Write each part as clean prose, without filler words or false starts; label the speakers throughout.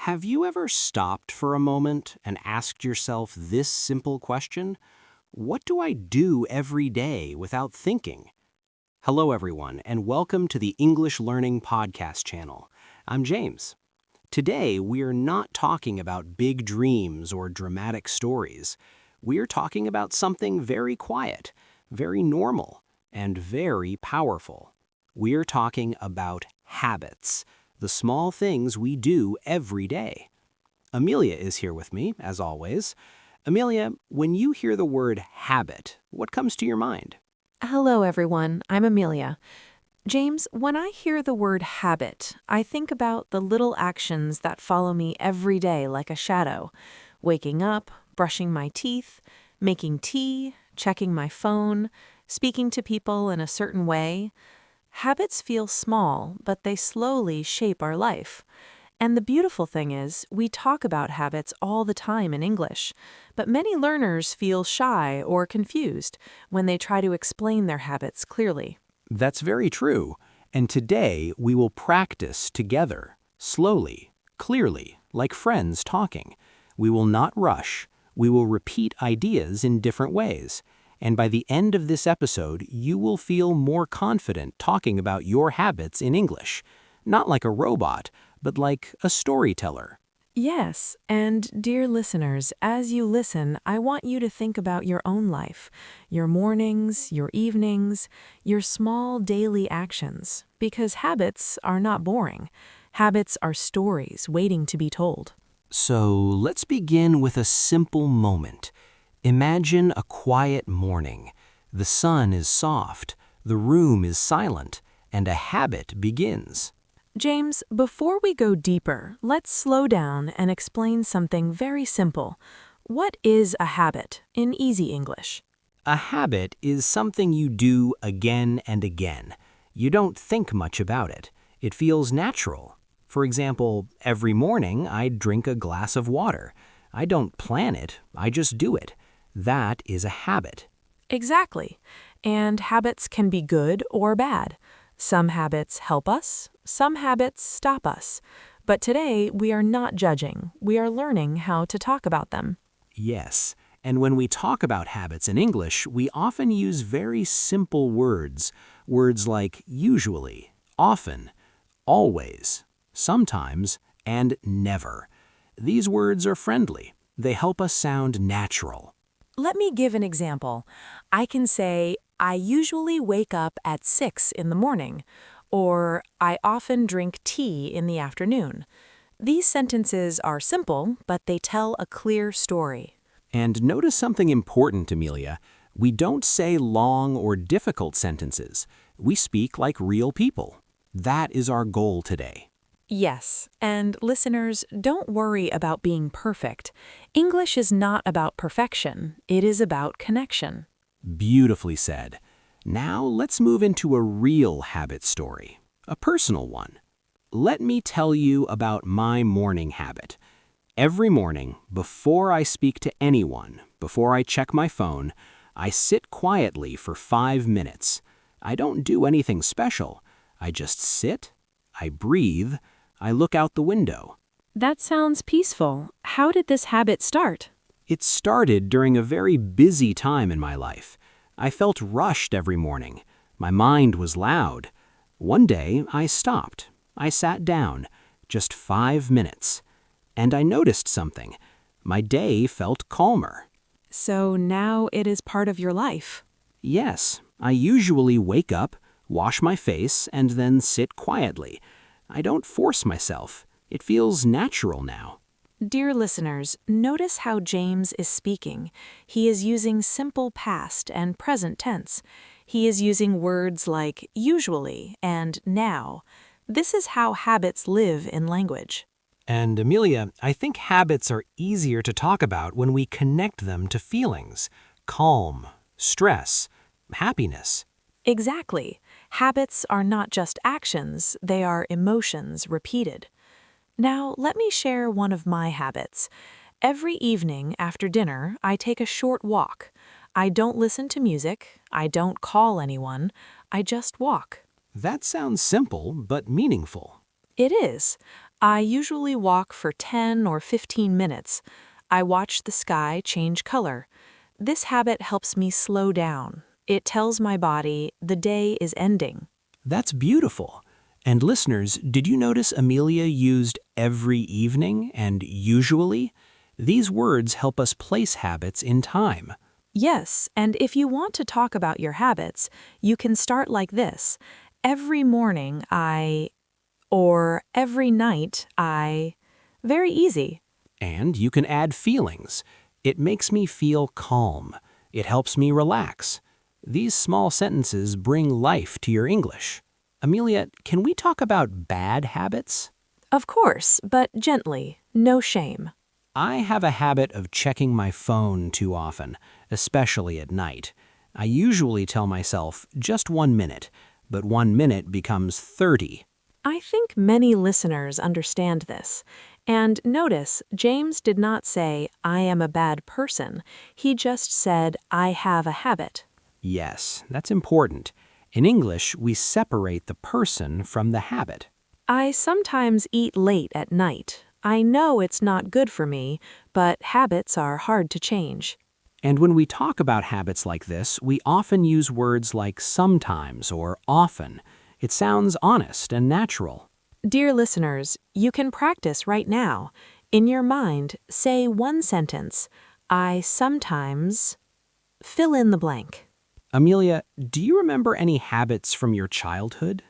Speaker 1: Have you ever stopped for a moment and asked yourself this simple question? What do I do every day without thinking? Hello, everyone, and welcome to the English Learning Podcast channel. I'm James. Today, we're not talking about big dreams or dramatic stories. We're talking about something very quiet, very normal, and very powerful. We're talking about habits, the small things we do every day. Amelia is here with me, as always. Amelia, when you hear the word habit, what comes to your mind?
Speaker 2: Hello, everyone. I'm Amelia. James, when I hear the word habit, I think about the little actions that follow me every day like a shadow. Waking up, brushing my teeth, making tea, checking my phone, speaking to people in a certain way. Habits feel small, but they slowly shape our life. And the beautiful thing is, we talk about habits all the time in English, but many learners feel shy or confused when they try to explain their habits clearly.
Speaker 1: That's very true. And today, we will practice together, slowly, clearly, like friends talking. We will not rush. We will repeat ideas in different ways. And by the end of this episode, you will feel more confident talking about your habits in English. Not like a robot, but like a storyteller.
Speaker 2: Yes, and dear listeners, as you listen, I want you to think about your own life, your mornings, your evenings, your small daily actions, because habits are not boring. Habits are stories waiting to be told.
Speaker 1: So let's begin with a simple moment. Imagine a quiet morning. The sun is soft, the room is silent, and a habit begins.
Speaker 2: James, before we go deeper, let's slow down and explain something very simple. What is a habit in easy English?
Speaker 1: A habit is something you do again and again. You don't think much about it. It feels natural. For example, every morning I drink a glass of water. I don't plan it, I just do it. That is a habit.
Speaker 2: Exactly. And habits can be good or bad. Some habits help us, some habits stop us. But today, we are not judging. We are learning how to talk about them.
Speaker 1: Yes, and when we talk about habits in English, we often use very simple words. Words like usually, often, always, sometimes, and never. These words are friendly. They help us sound natural.
Speaker 2: Let me give an example. I can say, I usually wake up at 6 in the morning, or I often drink tea in the afternoon. These sentences are simple, but they tell a clear story.
Speaker 1: And notice something important, Amelia. We don't say long or difficult sentences. We speak like real people. That is our goal today.
Speaker 2: Yes, and listeners, don't worry about being perfect. English is not about perfection, it is about connection.
Speaker 1: Beautifully said. Now let's move into a real habit story, a personal one. Let me tell you about my morning habit. Every morning, before I speak to anyone, before I check my phone, I sit quietly for 5 minutes. I don't do anything special. I just sit, I breathe, I look out the window.
Speaker 2: That sounds peaceful. How did this habit start?
Speaker 1: It started during a very busy time in my life. I felt rushed every morning. My mind was loud. One day, I stopped. I sat down, just 5 minutes. And I noticed something. My day felt calmer.
Speaker 2: So now it is part of your life.
Speaker 1: Yes, I usually wake up, wash my face, and then sit quietly. I don't force myself. It feels natural now.
Speaker 2: Dear listeners, notice how James is speaking. He is using simple past and present tense. He is using words like usually and now. This is how habits live in language.
Speaker 1: And Amelia, I think habits are easier to talk about when we connect them to feelings. Calm, stress, happiness.
Speaker 2: Exactly. Habits are not just actions, they are emotions repeated. Now, let me share one of my habits. Every evening after dinner, I take a short walk. I don't listen to music, I don't call anyone, I just walk.
Speaker 1: That sounds simple but meaningful.
Speaker 2: It is. I usually walk for 10 or 15 minutes. I watch the sky change color. This habit helps me slow down. It tells my body the day is ending.
Speaker 1: That's beautiful. And listeners, did you notice Amelia used every evening and usually? These words help us place habits in time.
Speaker 2: Yes, and if you want to talk about your habits, you can start like this. Every morning or every night Very easy.
Speaker 1: And you can add feelings. It makes me feel calm. It helps me relax. These small sentences bring life to your English. Amelia, can we talk about bad habits?
Speaker 2: Of course, but gently, no shame.
Speaker 1: I have a habit of checking my phone too often, especially at night. I usually tell myself just 1 minute, but 1 minute becomes 30.
Speaker 2: I think many listeners understand this. And notice, James did not say, I am a bad person. He just said, I have a habit.
Speaker 1: Yes, that's important. In English, we separate the person from the habit.
Speaker 2: I sometimes eat late at night. I know it's not good for me, but habits are hard to change.
Speaker 1: And when we talk about habits like this, we often use words like sometimes or often. It sounds honest and natural.
Speaker 2: Dear listeners, you can practice right now. In your mind, say one sentence. I sometimes fill in the blank.
Speaker 1: Amelia, do you remember any habits from your childhood?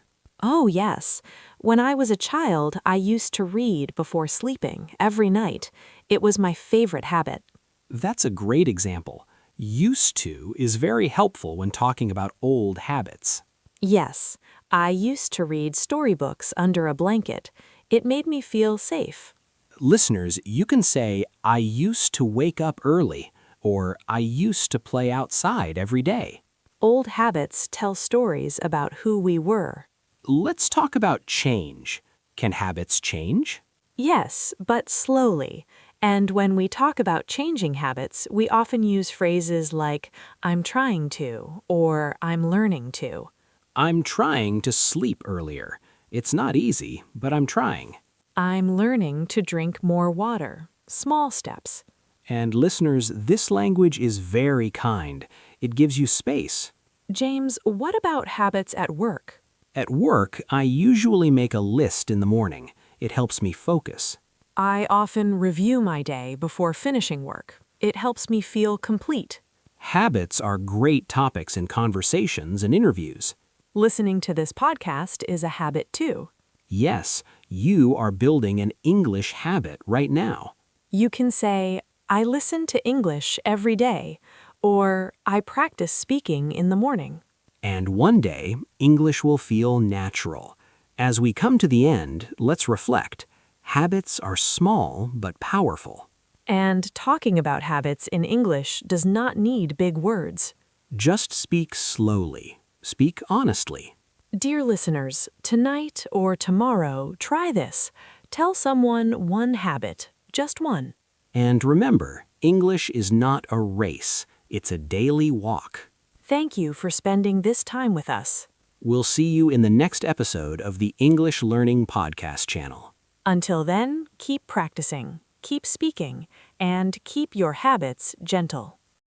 Speaker 2: Oh, yes. When I was a child, I used to read before sleeping every night. It was my favorite habit.
Speaker 1: That's a great example. Used to is very helpful when talking about old habits.
Speaker 2: Yes, I used to read storybooks under a blanket. It made me feel safe.
Speaker 1: Listeners, you can say, I used to wake up early, or I used to play outside every day.
Speaker 2: Old habits tell stories about who we were.
Speaker 1: Let's talk about change. Can habits change?
Speaker 2: Yes, but slowly. And when we talk about changing habits, we often use phrases like, I'm trying to, or I'm learning to.
Speaker 1: I'm trying to sleep earlier. It's not easy, but I'm trying.
Speaker 2: I'm learning to drink more water. Small steps.
Speaker 1: And listeners, this language is very kind. It gives you space.
Speaker 2: James, what about habits at work?
Speaker 1: At work, I usually make a list in the morning. It helps me focus.
Speaker 2: I often review my day before finishing work. It helps me feel complete.
Speaker 1: Habits are great topics in conversations and interviews.
Speaker 2: Listening to this podcast is a habit too.
Speaker 1: Yes, you are building an English habit right now.
Speaker 2: You can say, I listen to English every day, or I practice speaking in the morning.
Speaker 1: And one day, English will feel natural. As we come to the end, let's reflect. Habits are small but powerful.
Speaker 2: And talking about habits in English does not need big words.
Speaker 1: Just speak slowly. Speak honestly.
Speaker 2: Dear listeners, tonight or tomorrow, try this. Tell someone one habit, just one.
Speaker 1: And remember, English is not a race. It's a daily walk.
Speaker 2: Thank you for spending this time with us.
Speaker 1: We'll see you in the next episode of the English Learning Podcast channel.
Speaker 2: Until then, keep practicing, keep speaking, and keep your habits gentle.